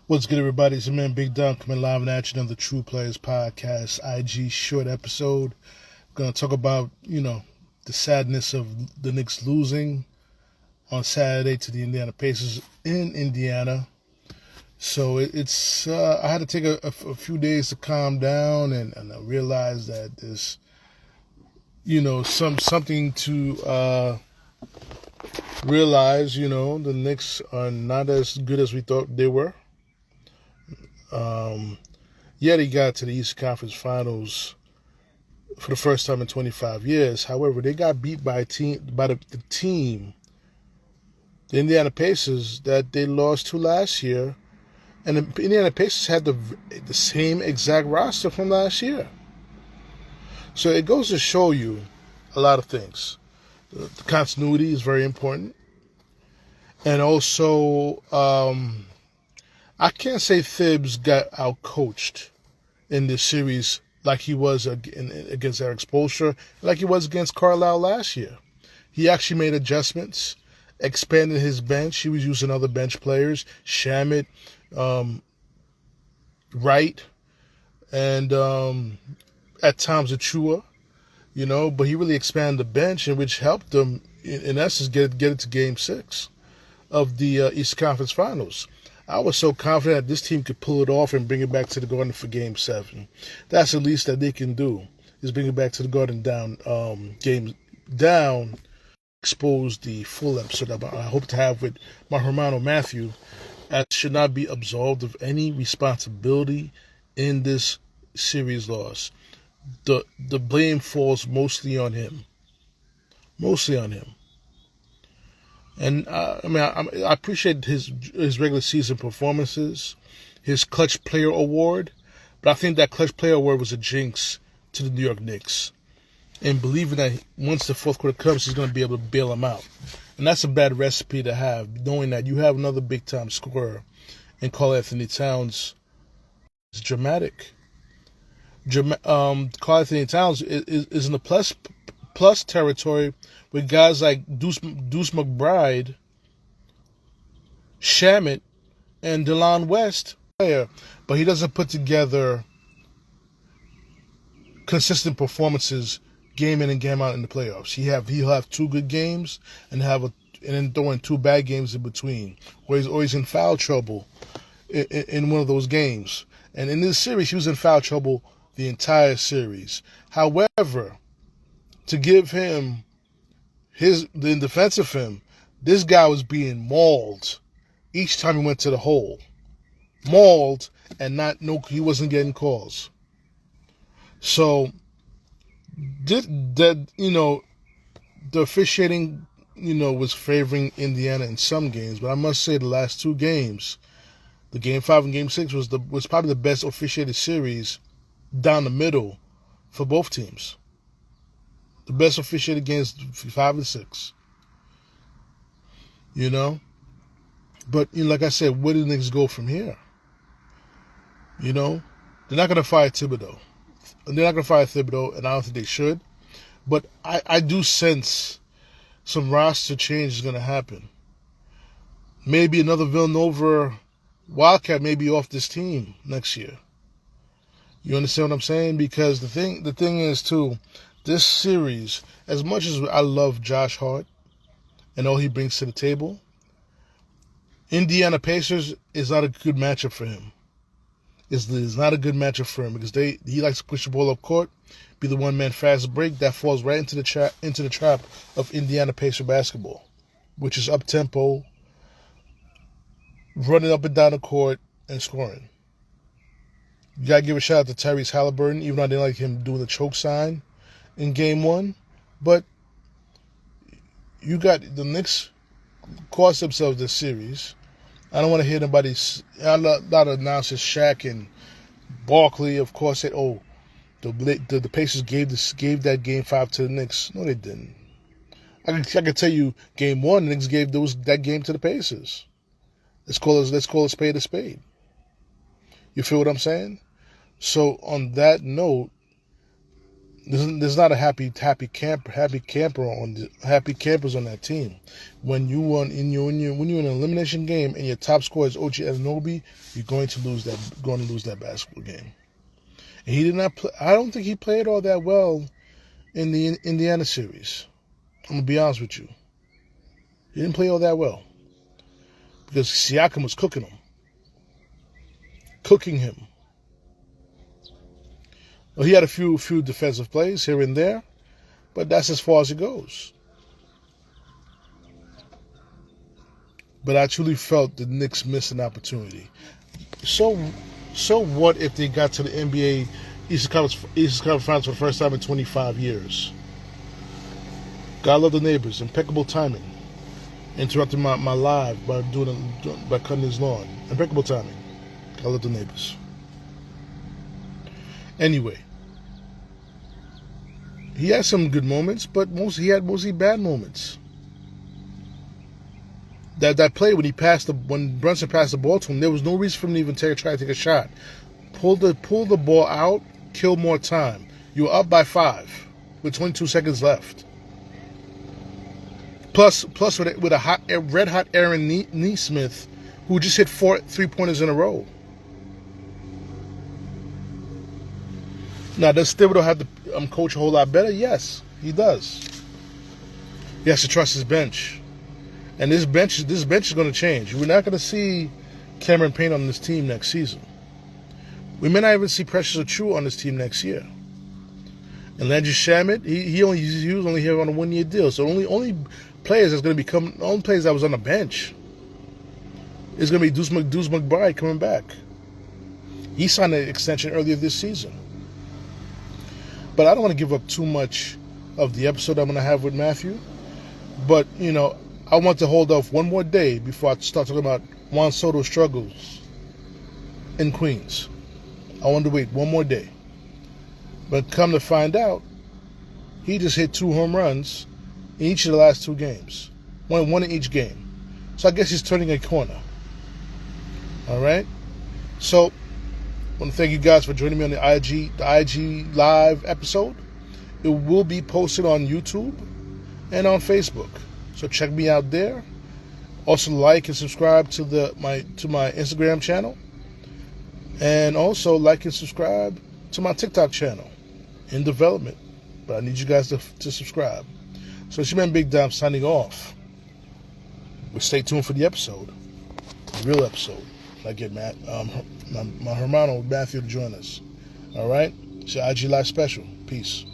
What's good, everybody? It's your man Big Don coming live in action on the TruPlayaz Podcast IG short episode. I'm going to talk about, the sadness of the Knicks losing on Saturday to the Indiana Pacers in Indiana. So it's I had to take a few days to calm down and I realized that there's, something to realize, the Knicks are not as good as we thought they were. They got to the Eastern Conference Finals for the first time in 25 years. However, they got beat by the team, the Indiana Pacers, that they lost to last year, and the Indiana Pacers had the same exact roster from last year. So it goes to show you a lot of things. The continuity is very important, and also I can't say Thibs got outcoached in this series like he was against Eric Spoelstra, like he was against Carlisle last year. He actually made adjustments, expanded his bench. He was using other bench players, Shamet, Wright, and at times Achua, but he really expanded the bench, and which helped them, in essence, get it to Game 6 of the Eastern Conference Finals. I was so confident that this team could pull it off and bring it back to the Garden for Game 7. That's the least that they can do, is bring it back to the Garden expose the full episode that I hope to have with my Hermano Matthew, that should not be absolved of any responsibility in this series loss. The blame falls mostly on him. And I appreciate his regular season performances, his clutch player award, but I think that clutch player award was a jinx to the New York Knicks, and believing that once the fourth quarter comes, he's going to be able to bail them out. And that's a bad recipe to have, knowing that you have another big-time scorer in karlanthonytowns. It's dramatic. Karlanthonytowns is in the plus territory with guys like Deuce McBride, Shamet, and DeLon West, but he doesn't put together consistent performances game in and game out in the playoffs. He'll have 2 good games and then throw in 2 bad games in between, where he's always in foul trouble in one of those games. And in this series, he was in foul trouble the entire series. However, to give him in defense of him, this guy was being mauled each time he went to the hole. Mauled, and he wasn't getting calls. So the officiating, was favoring Indiana in some games, but I must say the last 2 games, the Game 5 and Game 6 was probably the best officiated series down the middle for both teams. The best officiated games 5 and 6. But like I said, where do the Knicks go from here? They're not going to fire Thibodeau. They're not going to fire Thibodeau, and I don't think they should. But I do sense some roster change is going to happen. Maybe another Villanova Wildcat may be off this team next year. You understand what I'm saying? Because the thing is, too, this series, as much as I love Josh Hart and all he brings to the table, Indiana Pacers is not a good matchup for him. It's not a good matchup for him because he likes to push the ball up court, be the one-man fast break that falls right into the trap of Indiana Pacer basketball, which is up-tempo, running up and down the court, and scoring. You got to give a shout out to Tyrесehaliburton, even though I didn't like him doing the choke sign in Game 1. But you got the Knicks cost themselves this series. I don't want to hear anybody not announce Shaq and Barkley, of course, said, the Pacers gave that Game 5 to the Knicks. No, they didn't. I can tell you, Game 1, the Knicks gave that game to the Pacers. Let's call a spade a spade. You feel what I'm saying? So on that note, There's not a happy campers on that team. When you're in an elimination game and your top scorer is OG Anunoby, you're going to lose that basketball game. And he did not play. I don't think he played all that well in the Indiana series. I'm gonna be honest with you. He didn't play all that well because Siakam was cooking him. Well, he had a few defensive plays here and there, but that's as far as it goes. But I truly felt the Knicks missed an opportunity. So what if they got to the NBA Eastern Conference Finals for the first time in 25 years? God love the neighbors. Impeccable timing. Interrupting my live by cutting his lawn. Impeccable timing. God love the neighbors. Anyway, he had some good moments, but he had mostly bad moments. That play when Brunson passed the ball to him, there was no reason for him to even try to take a shot. Pull the ball out, kill more time. You were up by 5 with 22 seconds left. Plus with a red hot Aaronnesmith, who just hit 4 3-pointers in a row. Now, does Thibodeau have to coach a whole lot better? Yes, he does. He has to trust his bench. And this bench is going to change. We're not going to see Cameron Payne on this team next season. We may not even see Precious Achiuwa on this team next year. And Landry Shamet, he was only here on a 1-year deal. So only players that's going to become the only players that was on the bench is going to be Deuce McBride coming back. He signed an extension earlier this season. But I don't want to give up too much of the episode I'm going to have with Matthew. But, I want to hold off one more day before I start talking about Juan Soto's struggles in Queens. I want to wait one more day. But come to find out, he just hit 2 home runs in each of the last 2 games. One in each game. So I guess he's turning a corner. All right? So, I want to thank you guys for joining me on the IG Live episode. It will be posted on YouTube and on Facebook. So check me out there. Also like and subscribe to my Instagram channel. And also like and subscribe to my TikTok channel. In development. But I need you guys to subscribe. So it's your man Big Dom signing off. But stay tuned for the episode. The real episode. I get my hermano Matthew to join us. Alright? It's your IG Live special. Peace.